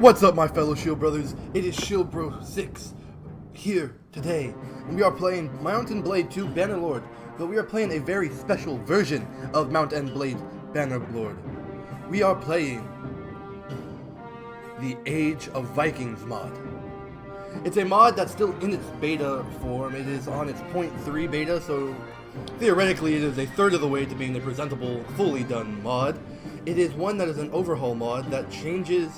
What's up, my fellow Shield Brothers? It is ShieldBros 6 here today, and we are playing Mount & Blade 2 Bannerlord, but we are playing a very special version of Mount & Blade Bannerlord. We are playing the Age of Vikings mod. It's a mod that's still in its beta form. It is on its 0.3 beta, so theoretically it is a third of the way to being a presentable, fully done mod. It is one that is an overhaul mod that changes.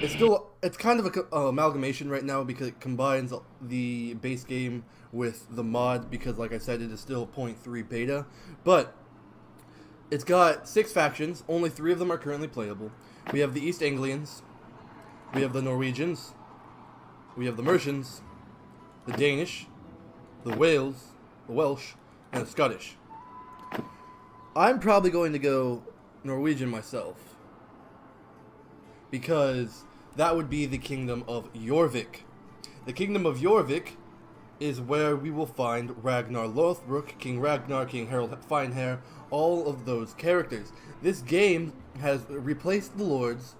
It's kind of an amalgamation right now because it combines the base game with the mod because, like I said, it is still 0.3 beta. But it's got 6 factions, only 3 of them are currently playable. We have the East Anglians, we have the Norwegians, we have the Mercians, the Danish, the Welsh, and the Scottish. I'm probably going to go Norwegian myself, because that would be the Kingdom of Jorvik. The Kingdom of Jorvik is where we will find Ragnar Lothbrok, King Ragnar, King Harald Finehair, all of those characters. This game has replaced the lords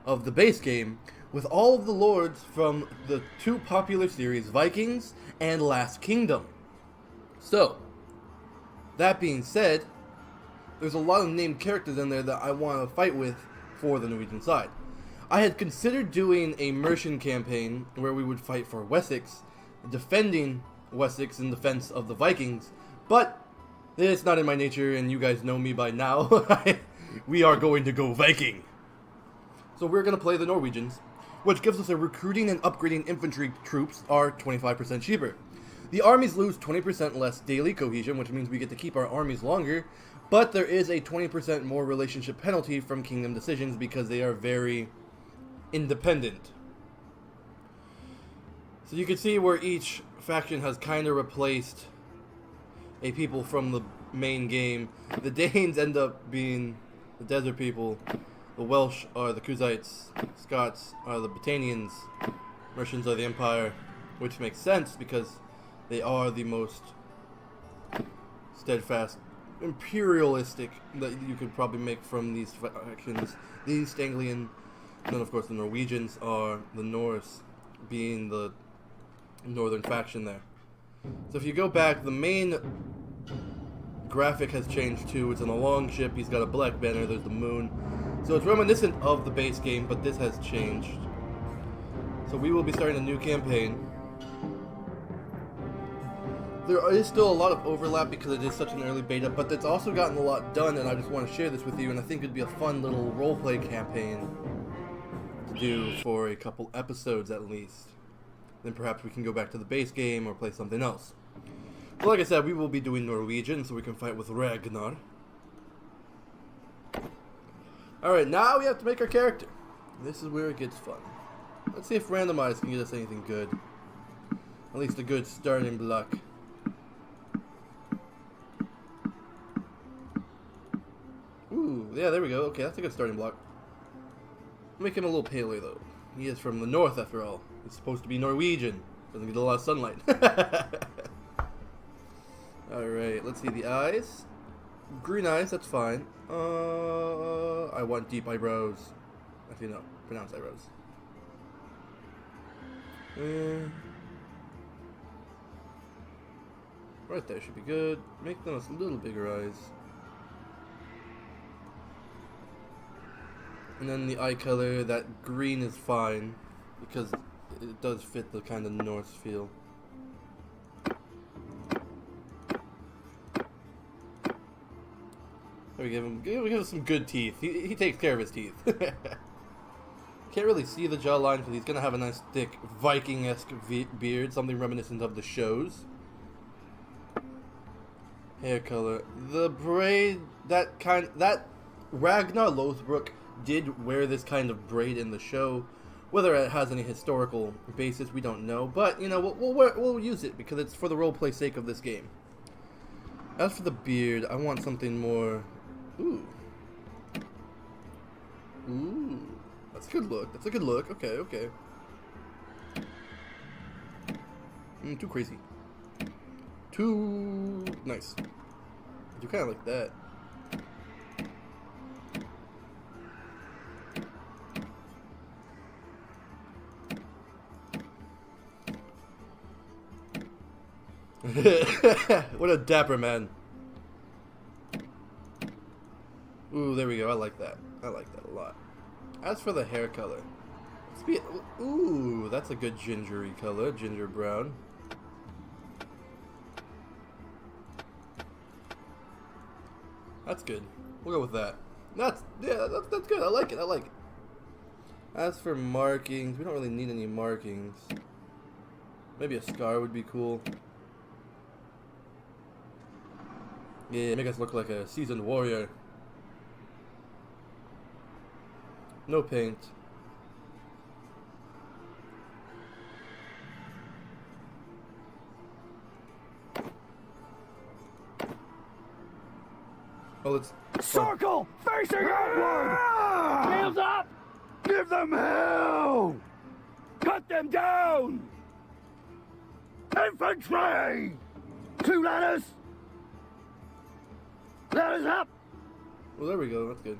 of the base game with all of the lords from the 2 popular series, Vikings and Last Kingdom. So, that being said, there's a lot of named characters in there that I want to fight with for the Norwegian side. I had considered doing a Mercian campaign where we would fight for Wessex, defending Wessex in defense of the Vikings, but it's not in my nature, and you guys know me by now. We are going to go Viking. So we're going to play the Norwegians, which gives us a recruiting and upgrading infantry troops are 25% cheaper. The armies lose 20% less daily cohesion, which means we get to keep our armies longer, but there is a 20% more relationship penalty from kingdom decisions because they are very independent. So you can see where each faction has kind of replaced a people from the main game. The Danes end up being the desert people, the Welsh are the Kuzites, Scots are the Britannians, Mercians are the Empire, which makes sense because they are the most steadfast, imperialistic that you could probably make from these factions. The East Anglian, and then of course the Norwegians are the Norse, being the northern faction there. So if you go back, the main graphic has changed too. It's on a long ship, he's got a black banner, there's the moon. So it's reminiscent of the base game, but this has changed. So we will be starting a new campaign. There is still a lot of overlap because it is such an early beta, but it's also gotten a lot done, and I just want to share this with you, and I think it'd be a fun little roleplay campaign to do for a couple episodes at least. Then perhaps we can go back to the base game or play something else. But like I said, we will be doing Norwegian so we can fight with Ragnar. Alright, now we have to make our character. This is where it gets fun. Let's see if randomize can get us anything good. At least a good starting block. Ooh, yeah, there we go. Okay, that's a good starting block. Make him a little paler, though. He is from the north, after all. He's supposed to be Norwegian. Doesn't get a lot of sunlight. Alright, let's see the eyes. Green eyes, that's fine. I want deep eyebrows. Actually, no. Pronounced eyebrows. Right there should be good. Make them a little bigger eyes. And then the eye color, that green is fine, because it does fit the kind of Norse feel. We give him some good teeth. He takes care of his teeth. Can't really see the jawline because he's gonna have a nice thick Viking-esque beard, something reminiscent of the shows. Hair color, the braid, that Ragnar Lothbrok did wear this kind of braid in the show. Whether it has any historical basis, we don't know. But you know, we'll use it because it's for the roleplay sake of this game. As for the beard, I want something more. Ooh. Ooh. That's a good look. That's a good look. Okay, okay. Too crazy. Too nice. I do kind of like that. What a dapper man. Ooh, there we go. I like that. I like that a lot. As for the hair color, ooh, that's a good gingery color, ginger brown. That's good. We'll go with that. That's good. I like it. I like it. As for markings, we don't really need any markings. Maybe a scar would be cool. Yeah, make us look like a seasoned warrior. No paint. Oh, let's circle facing outward. Shields up. Give them hell. Cut them down. Infantry. 2 ladders. Ladders up. Well, there we go. That's good.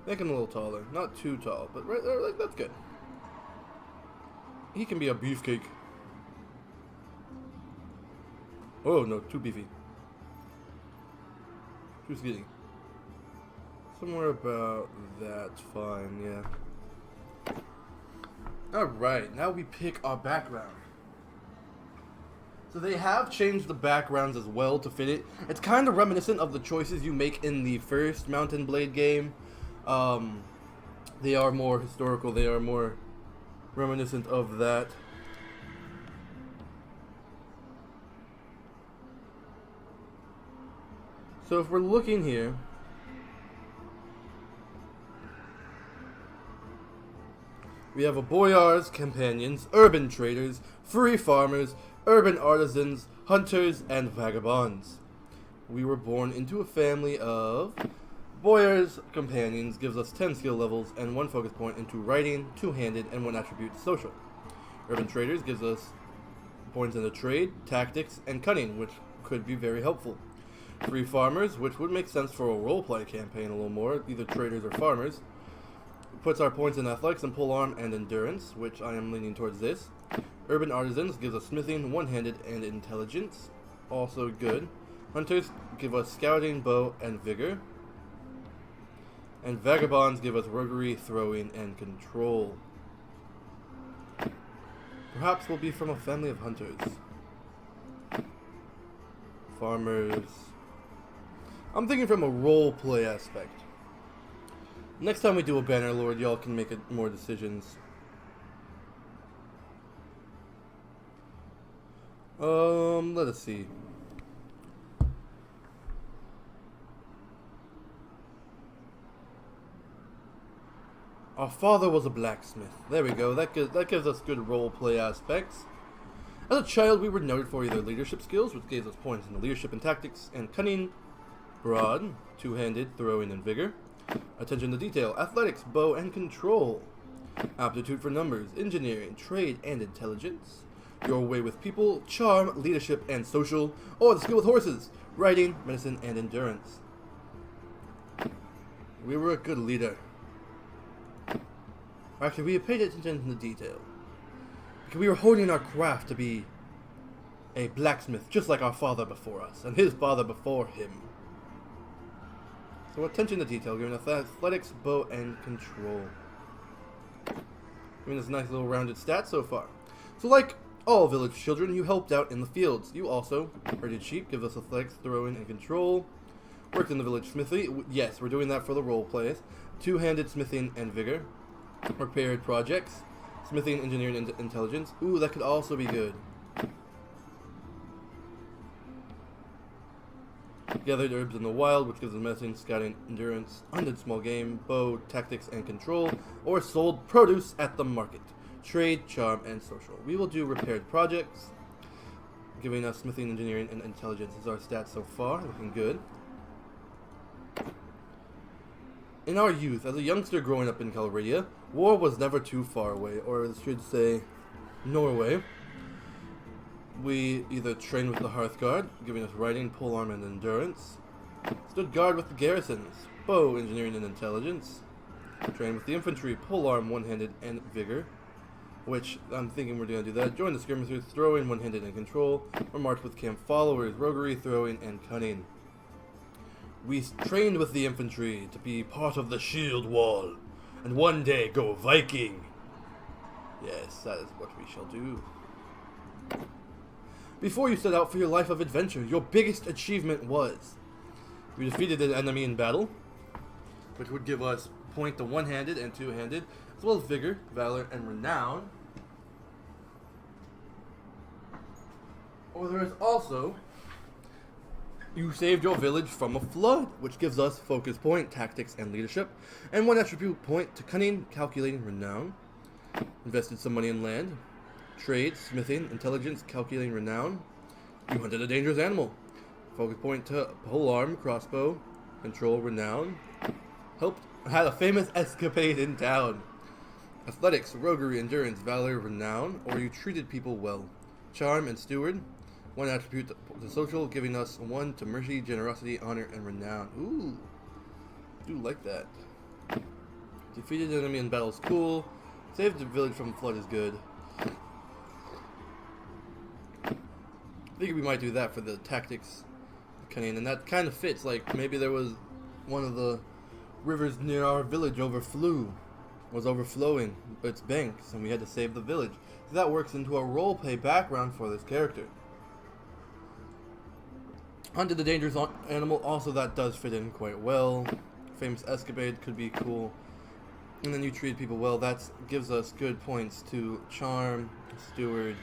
Make him a little taller. Not too tall, but right there, like, that's good. He can be a beefcake. Oh, no, too beefy. Too skinny. Somewhere about that's fine, yeah. Alright, now we pick our background. So they have changed the backgrounds as well to fit it. It's kind of reminiscent of the choices you make in the first Mount and Blade game. They are more historical, they are more reminiscent of that. So if we're looking here, we have a boyars, companions, urban traders, free farmers, urban artisans, hunters, and vagabonds. We were born into a family of boyars, companions, gives us 10 skill levels and 1 focus point into writing, 2-handed, and 1 attribute social. Urban traders gives us points into trade, tactics, and cunning, which could be very helpful. Free farmers, which would make sense for a roleplay campaign a little more, either traders or farmers. Puts our points in athletics and polearm and endurance, which I am leaning towards this. Urban artisans gives us smithing, 1-handed, and intelligence, also good. Hunters give us scouting, bow, and vigor. And vagabonds give us roguery, throwing, and control. Perhaps we'll be from a family of hunters. Farmers. I'm thinking from a roleplay aspect. Next time we do a Bannerlord, y'all can make more decisions. Let us see. Our father was a blacksmith. There we go. That gives us good roleplay aspects. As a child, we were noted for either leadership skills, which gave us points in the leadership and tactics, and cunning, broad, 2-handed, throwing, and vigor. Attention to detail, athletics, bow, and control. Aptitude for numbers, engineering, trade, and intelligence. Your way with people, charm, leadership, and social, or the skill with horses, riding, medicine, and endurance. We were a good leader. Actually, we paid attention to detail. Because we were holding our craft to be a blacksmith, just like our father before us, and his father before him. So attention to detail, giving us athletics, bow, and control. Giving us a nice little rounded stat so far. So like all village children, you helped out in the fields. You also herded sheep, give us athletics, throwing, and control. Worked in the village smithy. Yes, we're doing that for the role plays. 2-handed smithing and vigor. Repaired projects. Smithing, engineering, and intelligence. Ooh, that could also be good. Gathered herbs in the wild, which gives us medicine, scouting, endurance, hunted small game, bow, tactics, and control, or sold produce at the market. Trade, charm, and social. We will do repaired projects, giving us smithing, engineering, and intelligence as our stats so far. Looking good. In our youth, as a youngster growing up in Kaamellotte, war was never too far away, or I should say, Norway. We either trained with the Hearthguard, giving us riding, polearm, and endurance. Stood guard with the garrisons, bow, engineering, and intelligence. Trained with the infantry, polearm, 1-handed, and vigor. which I'm thinking we're going to do that. Join the skirmishers, throwing, one-handed, and control, or march with camp followers, roguery, throwing, and cunning. We trained with the infantry to be part of the shield wall, and one day go Viking. Yes, that is what we shall do. Before you set out for your life of adventure, your biggest achievement was we defeated an enemy in battle, which would give us point to one-handed and two-handed, as well as vigor, valor, and renown. Or there is also you saved your village from a flood, which gives us focus point, tactics, and leadership, and one attribute point to cunning, calculating, renown. Invested some money in land, trade, smithing, intelligence, calculating, renown. You hunted a dangerous animal. Focus point to polearm, crossbow, control, renown. Had a famous escapade in town. Athletics, roguery, endurance, valor, renown, or you treated people well. Charm and steward. One attribute to social, giving us one to mercy, generosity, honor, and renown. Ooh, do like that. Defeated enemy in battle is cool. Saved the village from flood is good. I think we might do that for the tactics, cunning, and that kind of fits. Like maybe there was one of the rivers near our village was overflowing its banks, and we had to save the village. So that works into a roleplay background for this character. Hunted the dangerous animal, also that does fit in quite well. Famous escapade could be cool. And then you treat people well, that gives us good points to charm, steward,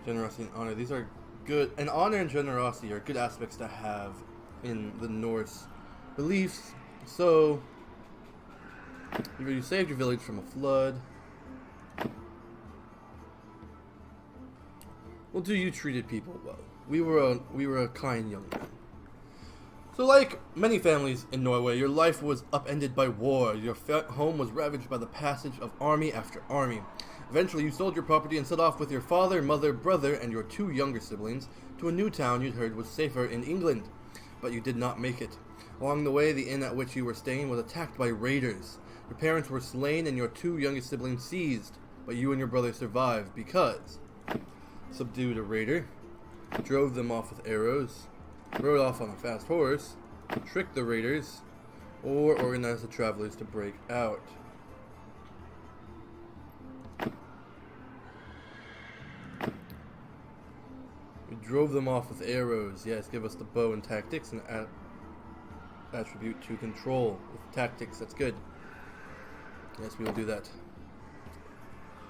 generosity, and honor. These are good, and honor and generosity are good aspects to have in the Norse beliefs. So, you saved your village from a flood. Well, you treated people well. We were a kind young man. So like many families in Norway, your life was upended by war. Your home was ravaged by the passage of army after army. Eventually you sold your property and set off with your father, mother, brother, and your two younger siblings to a new town you'd heard was safer in England. But you did not make it. Along the way, the inn at which you were staying was attacked by raiders. Your parents were slain and your two youngest siblings seized, but you and your brother survived because subdued a raider, drove them off with arrows, rode off on a fast horse, tricked the raiders, or organized the travelers to break out. We drove them off with arrows. Yes, give us the bow and tactics, and attribute to control with tactics. That's good. Yes, we will do that.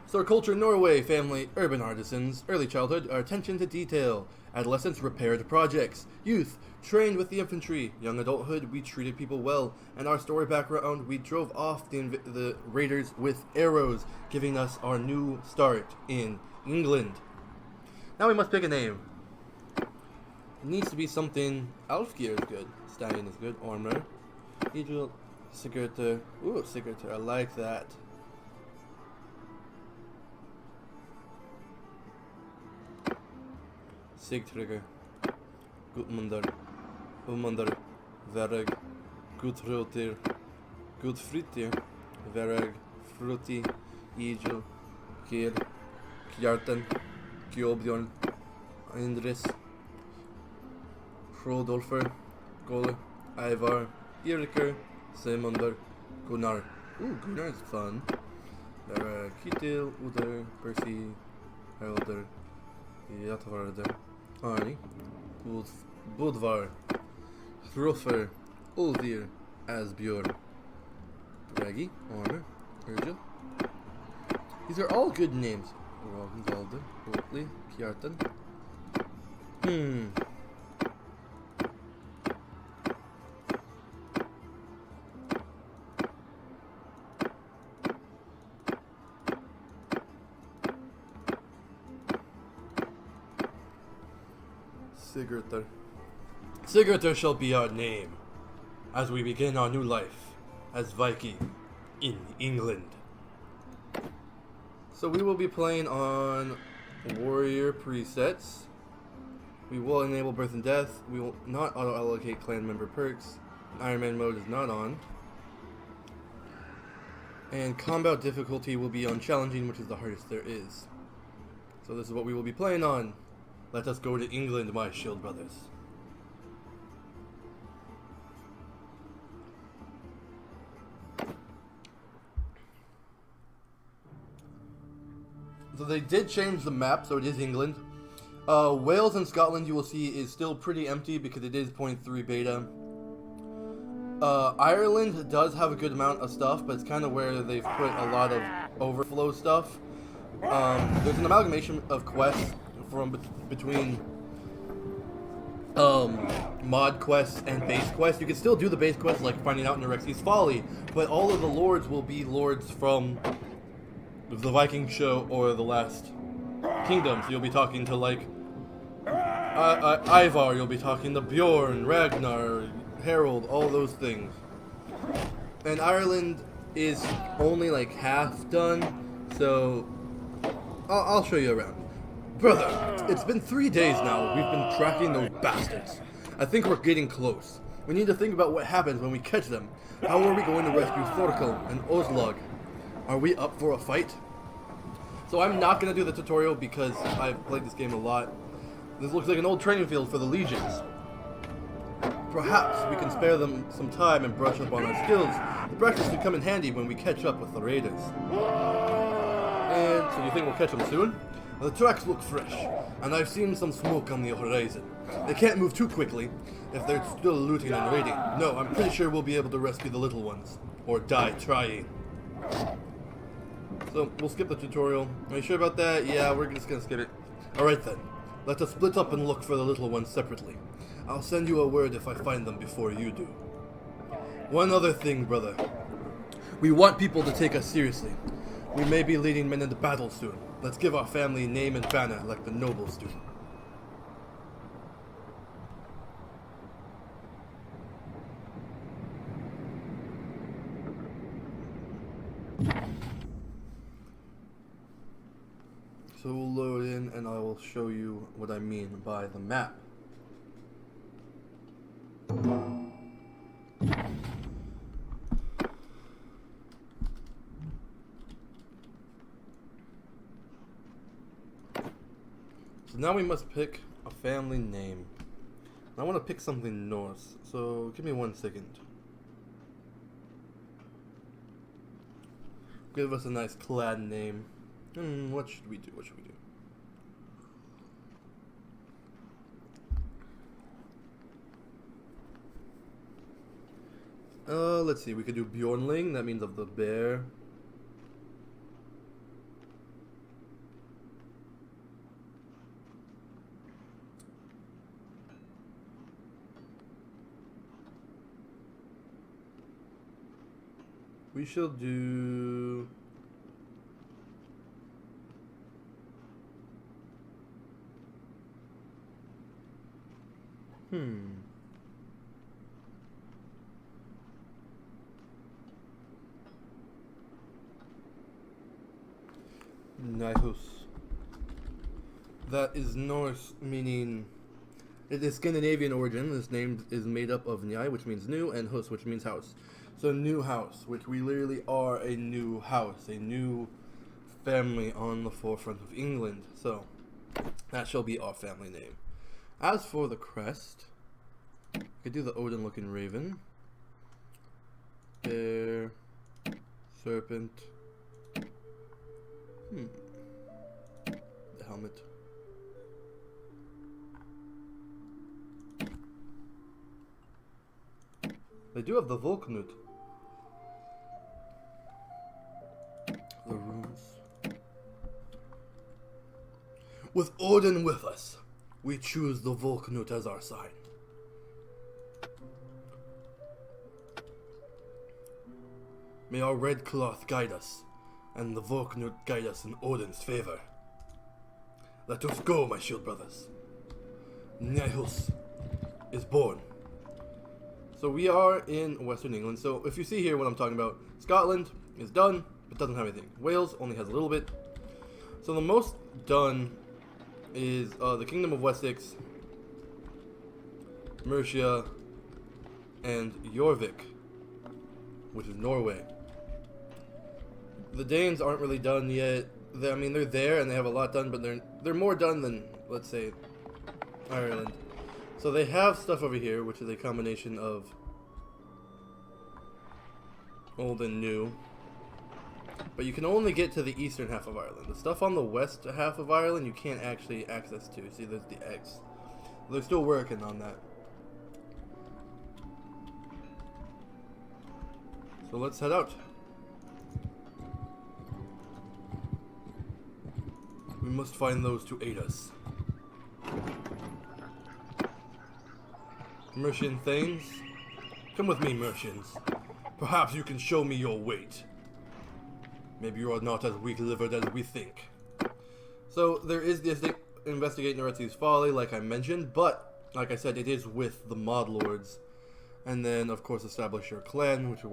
So our culture in Norway, family, urban artisans, early childhood, our attention to detail, adolescence, repaired projects, youth, trained with the infantry, young adulthood, we treated people well, and our story background, we drove off the raiders with arrows, giving us our new start in England. Now we must pick a name. It needs to be something. Alfgeir is good. Stallion is good. Armor. Eagle. Sigurdur. Ooh, Sigurdur. I like that. Sigtryggur, Gudmundar, Umundar, Verag, Gudrjóðir, Gudfriðr, Verag, Fruti, Egil, Geir, Kjartan, Gjóbjörn, Indris, Hrodolfur, Gole, Ivar, Eirikur, Saemundar, Gunnar. Ooh, Gunnar is fun. Verag, Ketil, Udar, Percy, Helder, Jatvarder. Arni, Budvar, Hruffer, Uldir, Asbjörn, Bragi, Armor, Urgil. These are all good names. Rognvalder, Otley, Kjartan. Sigurdur. Sigurdur shall be our name as we begin our new life as Viking in England. So we will be playing on warrior presets. We will enable birth and death. We will not auto-allocate clan member perks. Iron Man mode is not on. And combat difficulty will be on challenging, which is the hardest there is. So this is what we will be playing on. Let us go to England, my shield brothers. So they did change the map, so it is England. Wales and Scotland, you will see, is still pretty empty because it is 0.3 beta. Ireland does have a good amount of stuff, but it's kind of where they've put a lot of overflow stuff. There's an amalgamation of quests from between mod quests and base quests. You can still do the base quests like finding out Nerexi's Folly, but all of the lords will be lords from the Viking show or the Last Kingdom. So you'll be talking to like Ivar, you'll be talking to Bjorn, Ragnar, Harold, all those things. And Ireland is only like half done, so I'll show you around. Brother, it's been 3 days now. We've been tracking those bastards. I think we're getting close. We need to think about what happens when we catch them. How are we going to rescue Thorkel and Oslog? Are we up for a fight? So I'm not going to do the tutorial because I've played this game a lot. This looks like an old training field for the legions. Perhaps we can spare them some time and brush up on our skills. The practice could come in handy when we catch up with the raiders. And so you think we'll catch them soon? Well, the tracks look fresh, and I've seen some smoke on the horizon. They can't move too quickly if they're still looting and raiding. No, I'm pretty sure we'll be able to rescue the little ones. Or die trying. So, we'll skip the tutorial. Are you sure about that? Yeah, we're just gonna skip it. Alright then. Let us split up and look for the little ones separately. I'll send you a word if I find them before you do. One other thing, brother. We want people to take us seriously. We may be leading men into battle soon. Let's give our family name and banner like the nobles do. So we'll load in and I will show you what I mean by the map. So now we must pick a family name. I want to pick something Norse, so give me 1 second. Give us a nice clan name. What should we do? What should we do? Let's see. We could do Bjornling. That means of the bear. We shall do... Nihus. That is Norse, meaning it is Scandinavian origin. This name is made up of Njai, which means new, and Hus, which means house. So new house, which we literally are a new house, a new family on the forefront of England. So that shall be our family name. As for the crest, I could do the Odin-looking raven, bear, serpent, the helmet. They do have the Volknut. The runes. With Odin with us, we choose the Volknut as our sign. May our red cloth guide us, and the Volknut guide us in Odin's favor. Let us go, my shield brothers. Nihus is born. So we are in Western England. So if you see here what I'm talking about, Scotland is done, but doesn't have anything. Wales only has a little bit. So the most done is the Kingdom of Wessex, Mercia, and Jorvik, which is Norway. The Danes aren't really done yet. I mean, they're there and they have a lot done, but they're more done than, let's say, Ireland. So they have stuff over here, which is a combination of old and new. But you can only get to the eastern half of Ireland. The stuff on the west half of Ireland you can't actually access to. See, there's the X. They're still working on that. So let's head out. We must find those to aid us. Merchant Thanes, come with me, merchants. Perhaps you can show me your weight. Maybe you are not as weak-livered as we think. So there is this investigate Noretzi's folly, like I mentioned, but like I said, it is with the mod lords, and then of course establish your clan, which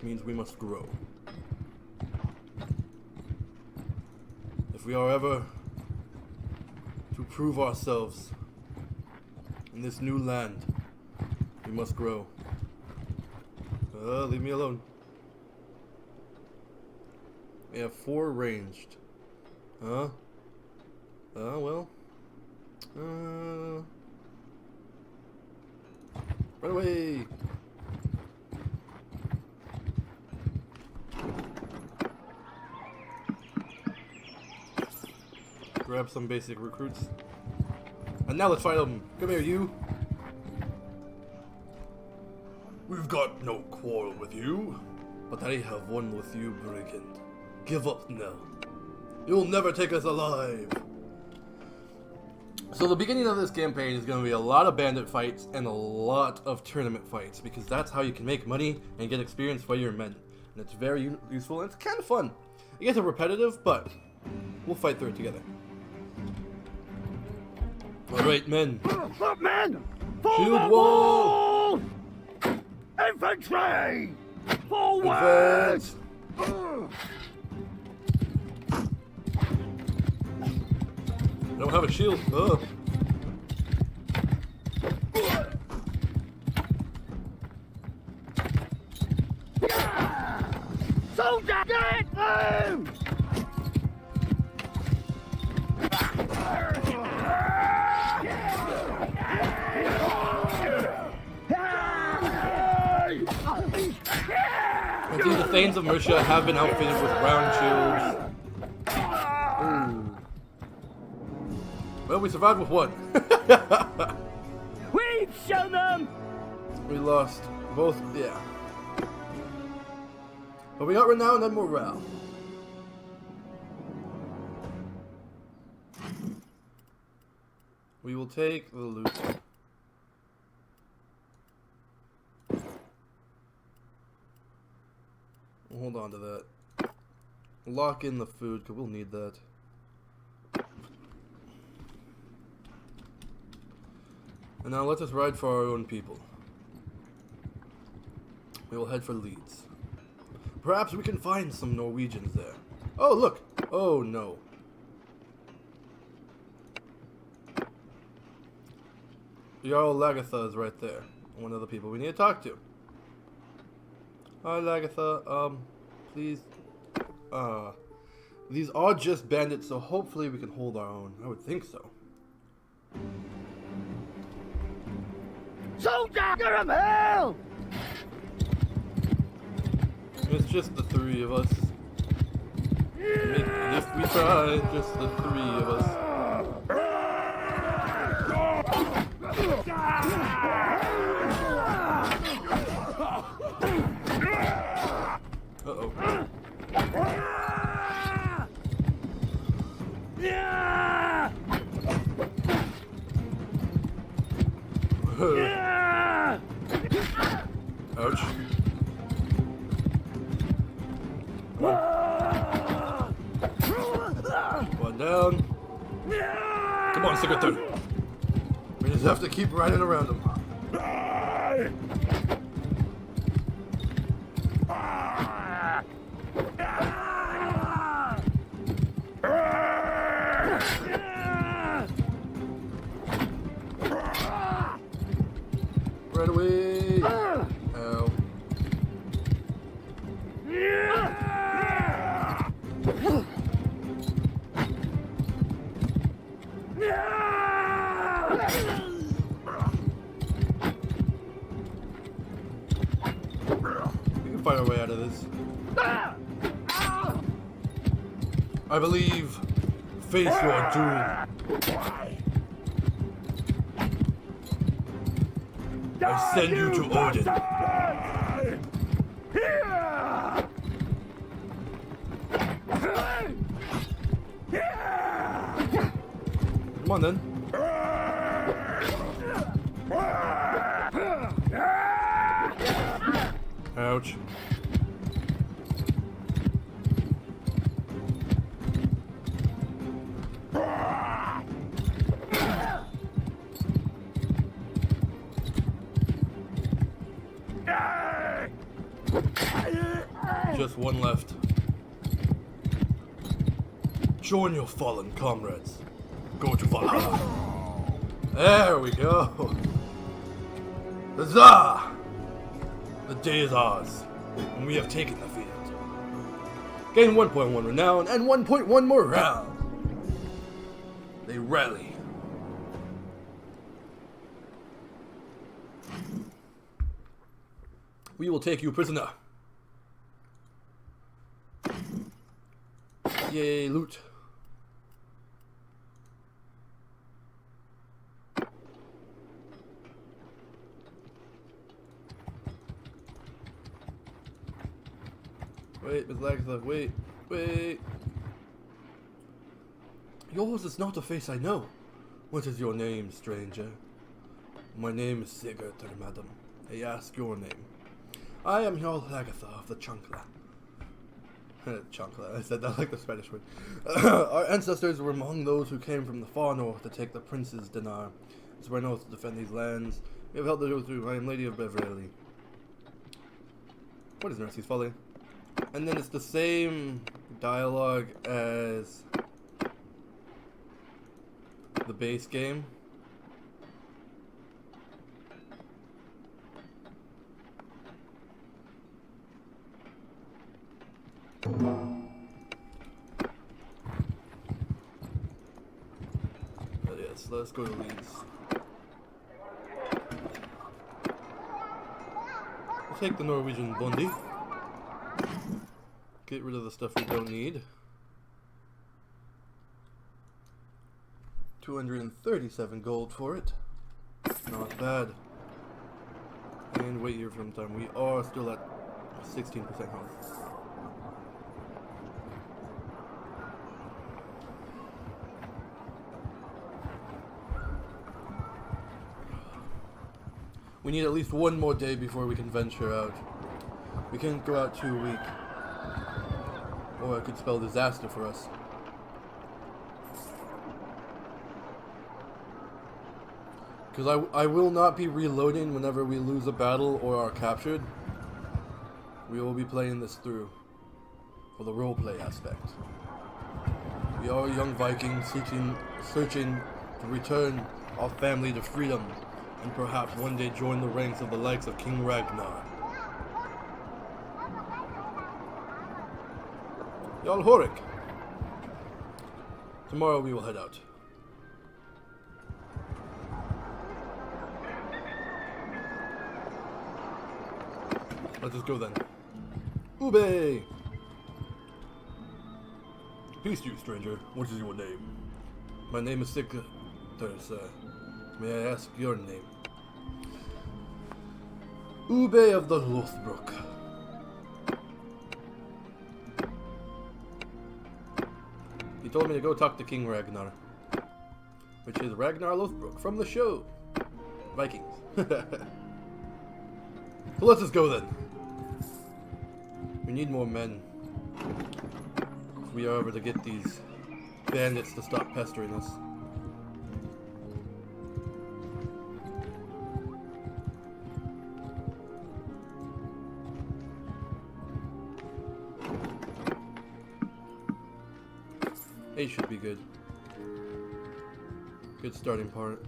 means we must grow. If we are ever to prove ourselves in this new land, we must grow. Leave me alone. We have 4 ranged. Well. Run away! Grab some basic recruits. And now let's fight them. Come here, you. We've got no quarrel with you, but I have one with you, brigand. Give up now. You'll never take us alive. So the beginning of this campaign is going to be a lot of bandit fights and a lot of tournament fights, because that's how you can make money and get experience for your men. And it's very useful and it's kind of fun. It gets repetitive, but we'll fight through it together. Alright, men. Up, men! Shield wall! Infantry! Forward! Advance! I don't have a shield. Ugh. Soldier, get them! I see the Thanes of Mercia have been outfitted with round shields. Ooh. Well, we survived with one. We've shown them! We lost both, yeah. But we got renown and morale. We will take the loot. We'll hold on to that. Lock in the food, because we'll need that. And now let us ride for our own people. We will head for Leeds. Perhaps we can find some Norwegians there. Oh, look! Oh, no. Jarl Lagatha is right there. One of the people we need to talk to. Hi, Lagatha. Please. These are just bandits, so hopefully we can hold our own. I would think so. Soldier, give him hell! It's just the 3 of us. And if we try, just the 3 of us. Uh-oh. Ouch. One down. Come on, stick it through. We just have to keep riding around them. Right away. Ow. We can find our way out of this. I believe. Face your doom. I send you to Odin. Come on then. Ouch. Just one left. Join your fallen comrades. Go to Valhalla. There we go. Huzzah! The day is ours, and we have taken the field. Gain 1.1 renown and 1.1 morale. They rally. We will take you prisoner. Yay, loot. Wait, with lags left. Wait. Yours is not a face I know. What is your name, stranger? My name is Sigurd, madam. I ask your name. I am Jarl Agatha of the Chunkla. Chunkla, I said that like the Spanish word. Our ancestors were among those who came from the far north to take the prince's dinar. It's our oath to defend these lands. We have held the oath through I am Lady of Beverly. What is Mercy's Folly? And then it's the same dialogue as the base game. But yes, let's go to Leeds. We'll take the Norwegian Bondi. Get rid of the stuff we don't need. 237 gold for it. Not bad. And wait here for some time. We are still at 16% home. We need at least one more day before we can venture out. We can't go out too weak. Or it could spell disaster for us. Because I will not be reloading whenever we lose a battle or are captured. We will be playing this through for the roleplay aspect. We are young Vikings searching to return our family to freedom and perhaps one day join the ranks of the likes of King Ragnar. Jarl Horik. Tomorrow we will head out. Let us go then. Ube! Peace to you, stranger. What is your name? My name is Sigurd, sir. May I ask your name? Ube of the Lothbrok. He told me to go talk to King Ragnar. Which is Ragnar Lothbrok from the show. Vikings. So let's just go then. We need more men. If we are ever to get these bandits to stop pestering us. A should be good. Good starting point.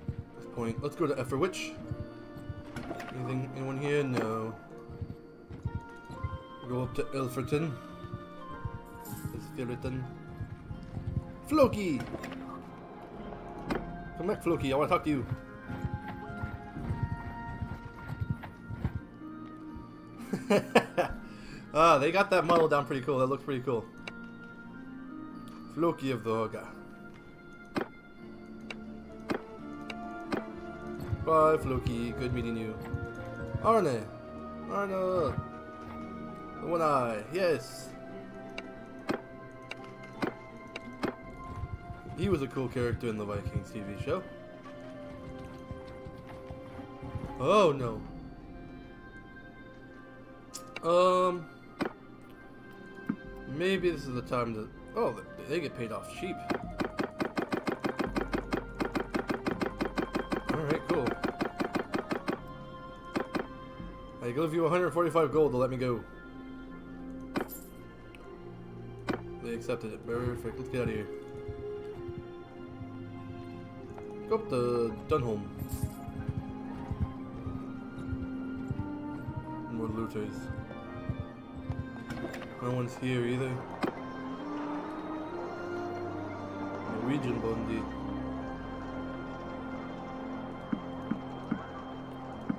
Let's go to Efferwich. Anyone here? No. Go up to Ilferton. Ilferton. Floki! Come back, Floki. I want to talk to you. They got that model down pretty cool. That looks pretty cool. Floki of the Hoga. Bye, Floki. Good meeting you. Arne. Arne. The one eye. Yes. He was a cool character in the Vikings TV show. Oh no. Maybe this is the time to... Oh, they get paid off cheap. Alright, cool. I give you 145 gold to let me go. They accepted it. Perfect. Let's get out of here. Go up to Dunholm. More looters. No one's here either. Norwegian Bondi.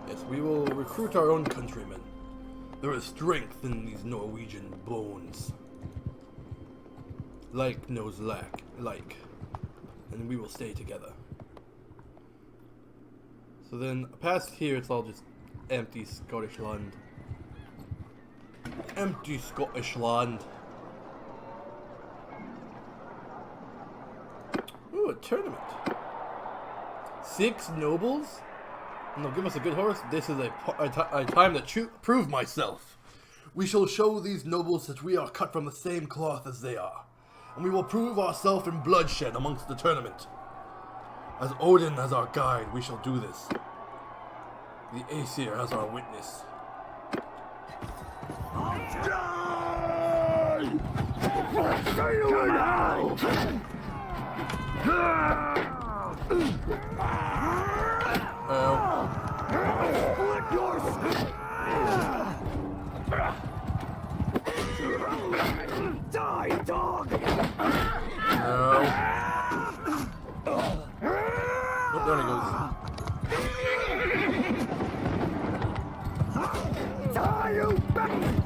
Yes, we will recruit our own countrymen. There is strength in these Norwegian bones. Like knows like. And we will stay together. So then, past here, it's all just empty Scottish land. Empty Scottish land. Ooh, a tournament. 6 nobles? And they'll give us a good horse? This is a time to prove myself. We shall show these nobles that we are cut from the same cloth as they are. And we will prove ourselves in bloodshed amongst the tournament. As Odin as our guide, we shall do this. The Aesir as our witness. Die, dog! No. Oh, there he goes. Die, you you bastard!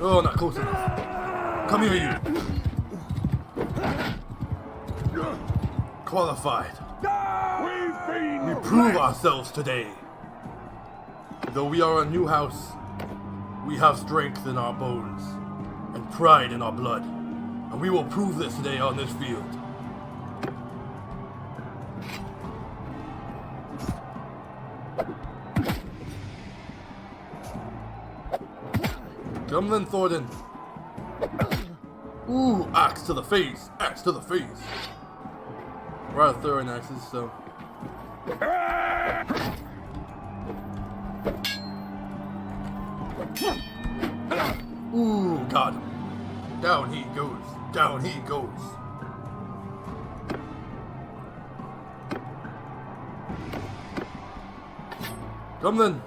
Oh, not close enough. Come here, you. Qualified. We prove ourselves today. Though we are a new house, we have strength in our bones and pride in our blood, and we will prove this today on this field. Come then, Thornton. Ooh, axe to the face, axe to the face. We're out of throwing axes, so. Ooh, got him. Down he goes, down he goes. Come then.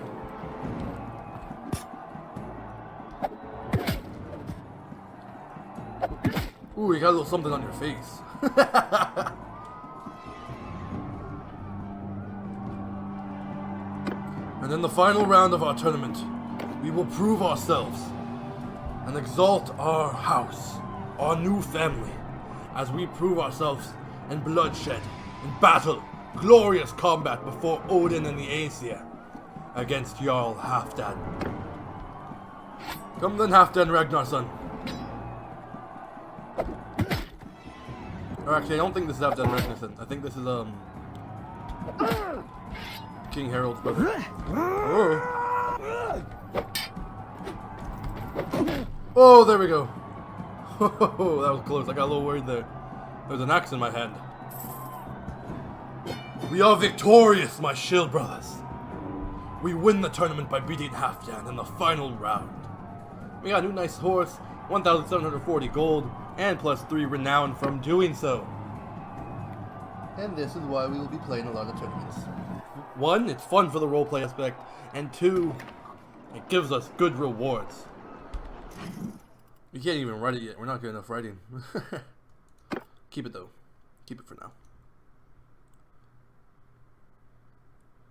Ooh, you got a little something on your face. And in the final round of our tournament, we will prove ourselves and exalt our house, our new family, as we prove ourselves in bloodshed, in battle, glorious combat before Odin and the Aesir against Jarl Halfdan. Come then, Halfdan Ragnarson. Or actually, I don't think this is Halfdan Ragnarsson. I think this is King Harold's brother. Oh. Oh, there we go. Oh, that was close. I got a little worried there. There's an axe in my hand. We are victorious, my shield brothers. We win the tournament by beating Halfdan in the final round. We got a new nice horse, 1,740 gold, and +3 renown from doing so. And this is why we will be playing a lot of tournaments. One, it's fun for the roleplay aspect, and two, it gives us good rewards. We can't even write it yet. We're not good enough writing. Keep it though. Keep it for now.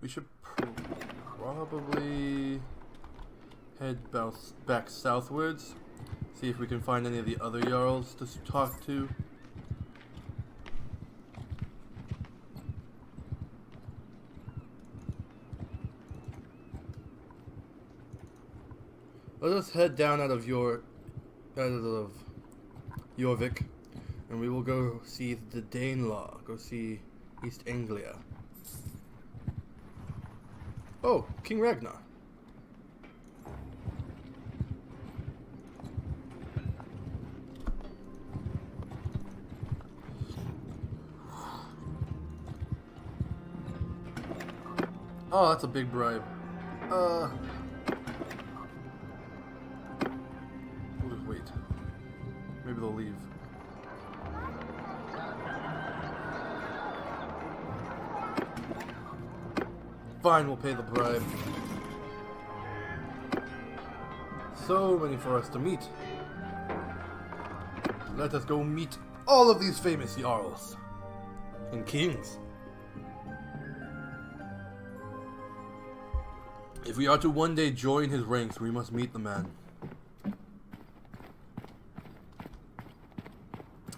We should probably head back southwards. See if we can find any of the other Jarls to talk to. Let us head down out of Jorvik, and we will go see the Danelaw. Go see East Anglia. Oh, King Ragnar. Oh, that's a big bribe. We'll just wait. Maybe they'll leave. Fine, we'll pay the bribe. So many for us to meet. Let us go meet all of these famous Jarls and kings. If we are to one day join his ranks, we must meet the man.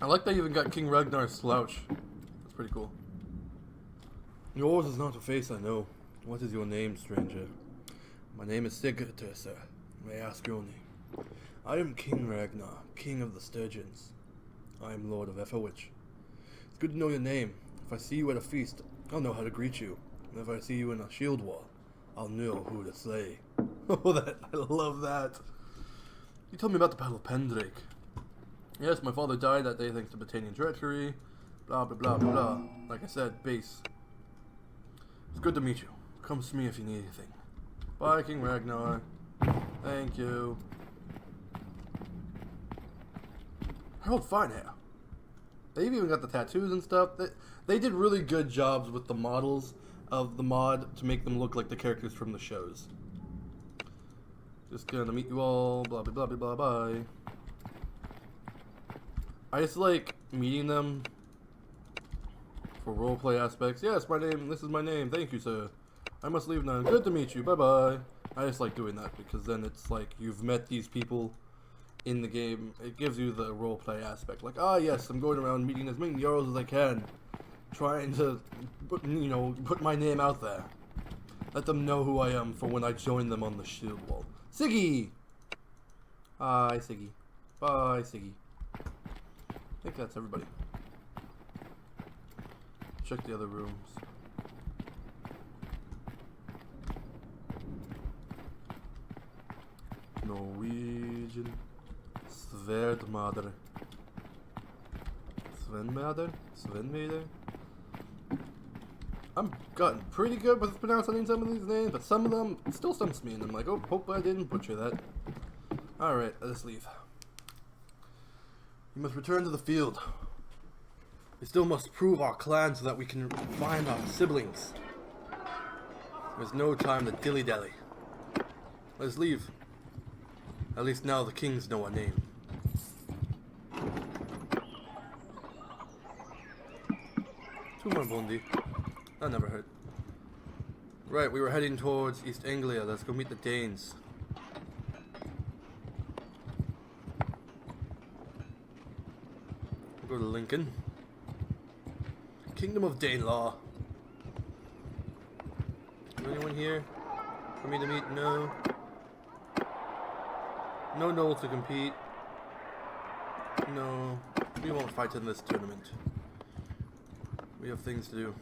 I like that you even got King Ragnar's slouch. That's pretty cool. Yours is not a face I know. What is your name, stranger? My name is Sigurd, sir. May I ask your name? I am King Ragnar, King of the Sturgeons. I am Lord of Ethelwich. It's good to know your name. If I see you at a feast, I'll know how to greet you. And if I see you in a shield wall, I'll know who to slay. Oh, I love that. You told me about the Battle of Pendrake. Yes, my father died that day thanks to Britannian treachery. Blah, blah, blah, blah, blah. Like I said, base. It's good to meet you. Come to me if you need anything. Bye, King Ragnar. Thank you. Harold Finehair. They've even got the tattoos and stuff. They did really good jobs with the models of the mod to make them look like the characters from the shows. Just gonna meet you all. Blah, blah, blah, blah, blah, bye. I just like meeting them for roleplay aspects. Yes, my name. This is my name. Thank you, sir. I must leave now. Good to meet you. Bye-bye. I just like doing that because then it's like you've met these people in the game. It gives you the roleplay aspect. Like, ah, yes, I'm going around meeting as many Jarls as I can. Trying to, put my name out there. Let them know who I am for when I join them on the shield wall. Siggy! Hi, Siggy. Bye, Siggy. I think that's everybody. Check the other rooms. Norwegian. Sverdmader. Svenmader? I'm gotten pretty good with pronouncing some of these names, but some of them still stumps me, and I'm like, oh, hope I didn't butcher that. Alright, let us leave. We must return to the field. We still must prove our clan so that we can find our siblings. There's no time to dilly-dally. Let us leave. At least now the kings know our name. Two more Bondi. That never hurt. Right, we were heading towards East Anglia. Let's go meet the Danes. We'll go to Lincoln. Kingdom of Danelaw. Is there anyone here for me to meet? No. No Noel to compete. No. We won't fight in this tournament. We have things to do.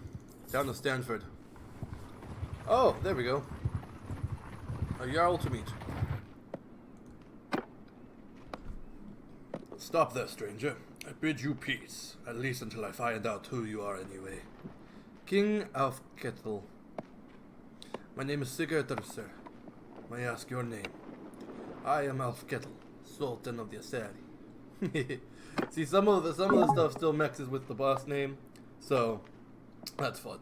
Down to Stanford. Oh, there we go. A Jarl to meet. Stop there, stranger. I bid you peace, at least until I find out who you are anyway. King of Kettle. My name is Sigurd, sir. May I ask your name? I am Alfkettle, Sultan of the Asari. See, some of the stuff still mixes with the boss name, so that's fun.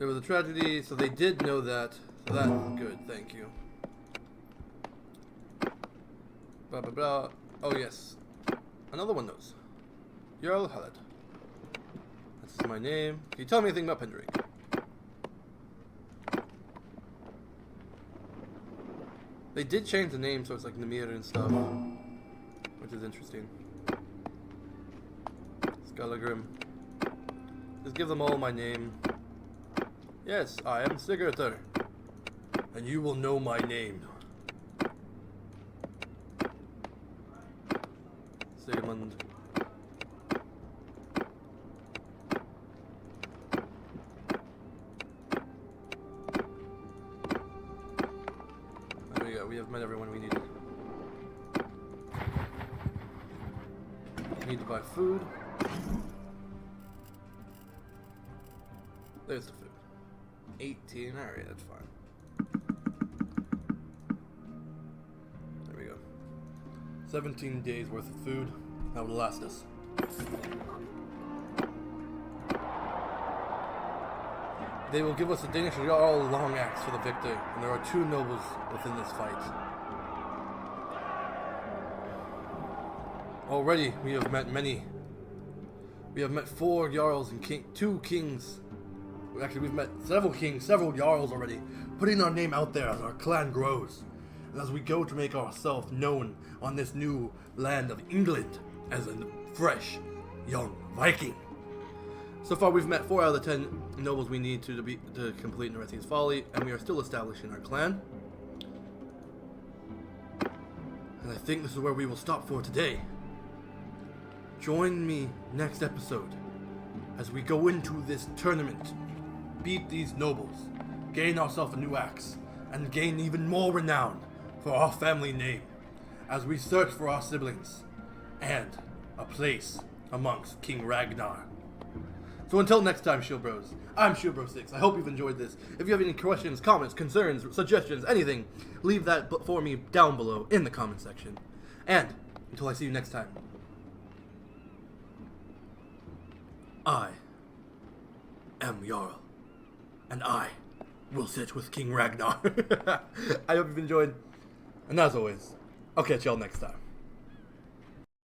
There was a tragedy, so they did know that. So that's good, thank you. Blah blah blah. Oh yes. Another one knows. Jarl Haled. This is my name. Can you tell me anything about Pendrick? They did change the name, so it's like Namir and stuff, which is interesting. Skalagrim. Just give them all my name. Yes, I am Sigurdur, and you will know my name. Sigmund. There we go, we have met everyone we needed. Need to buy food. There's the food. 18, alright, that's fine. There we go. 17 days worth of food. That would last us. They will give us a Danish Jarl long axe for the victor, and there are 2 nobles within this fight. Already, we have met many. We have met 4 Jarls and 2 kings. Actually, we've met several kings, several Jarls already, putting our name out there as our clan grows. And as we go to make ourselves known on this new land of England as a fresh, young Viking. So far, we've met 4 out of the 10 nobles we need to complete Nerethi's Folly, and we are still establishing our clan. And I think this is where we will stop for today. Join me next episode as we go into this tournament, beat these nobles, gain ourselves a new axe, and gain even more renown for our family name as we search for our siblings and a place amongst King Ragnar. So until next time, ShieldBros, I'm ShieldBro6. I hope you've enjoyed this. If you have any questions, comments, concerns, suggestions, anything, leave that for me down below in the comment section. And until I see you next time, I am Jarl, and I will sit with King Ragnar. I hope you've enjoyed, and as always, I'll catch y'all next time.